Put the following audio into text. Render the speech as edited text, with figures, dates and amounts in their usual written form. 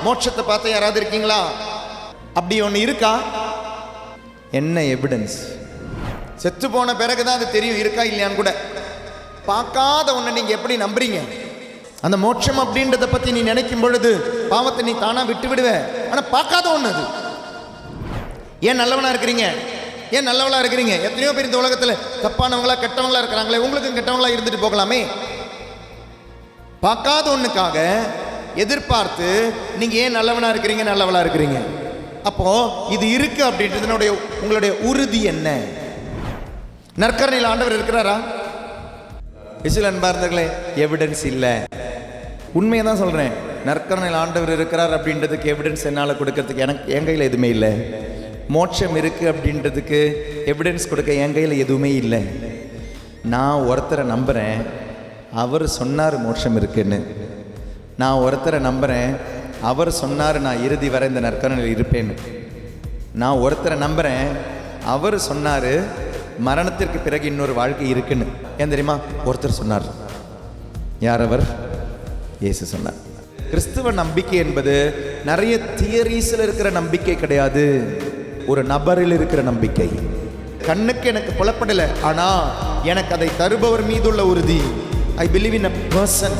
மோட்சத்தை பார்த்த யாராவது இருக்கீங்களா? அப்படி ஒன்று இருக்கா? என்ன எவிடன்ஸ்? செத்து போன பிறகுதான் அது தெரியும் இருக்கா இல்லையான்னு கூட. பார்க்காத ஒன்றை நீங்க எப்படி நம்புறீங்க? அந்த மோட்சம் அப்படின்றத பத்தி நீ நினைக்கும் பொழுது பாவத்தை நீ தானா விட்டு விடுவ. ஆனா பார்க்காத ஒன்று அது. ஏன் நல்லவனா இருக்கிறீங்க? ஏன் நல்லவளா இருக்கிறீங்க? எத்தனையோ பேர் இந்த உலகத்துல தப்பானவங்களா கெட்டவங்களா இருக்கிறாங்களே, உங்களுக்கும் கெட்டவங்களா இருந்துட்டு போகலாமே. பார்க்காத ஒண்ணுக்காக எதிர்பார்த்து நீங்க ஏன் நல்லவனா இருக்கிறீங்க, நல்லவளா இருக்கிறீங்க? அப்போ இது இருக்கு அப்படின்றதுனுடைய உங்களுடைய உறுதி என்ன? நற்கரணையில் ஆண்டவர் இருக்கிறாரா? இஸ்ரவேல் அன்பார்ந்தவர்களே, எவிடன்ஸ் இல்லை. உண்மையை தான் சொல்றேன். நற்கரணையில் ஆண்டவர் இருக்கிறார் அப்படின்றதுக்கு எவிடன்ஸ் என்னால் கொடுக்கறதுக்கு என் கையில் எதுவுமே இல்லை. மோட்சம் இருக்கு அப்படின்றதுக்கு எவிடன்ஸ் கொடுக்க என் கையில் எதுவுமே இல்லை. நான் ஒருத்தரை நம்புகிறேன், அவர் சொன்னார் மோட்சம் இருக்குன்னு. நான் ஒருத்தரை நம்புகிறேன், அவர் சொன்னார் நான் இறுதி வரை இந்த நற்கரணையில் இருப்பேன்னு. நான் ஒருத்தரை நம்புகிறேன், அவர் சொன்னார் மரணத்திற்கு பிறகு இன்னொரு வாழ்க்கை இருக்குன்னு. ஏன் தெரியுமா? ஒருத்தர் சொன்னார். யார் அவர்? இயேசு சொன்னார். கிறிஸ்துவ நம்பிக்கை என்பது நிறைய தியரிஸில் இருக்கிற நம்பிக்கை கிடையாது, ஒரு நபரில் இருக்கிற நம்பிக்கை. கண்ணுக்கு எனக்கு புலப்படலை, ஆனால் எனக்கு அதை தருபவர் மீதுள்ள உறுதி. I believe in a person.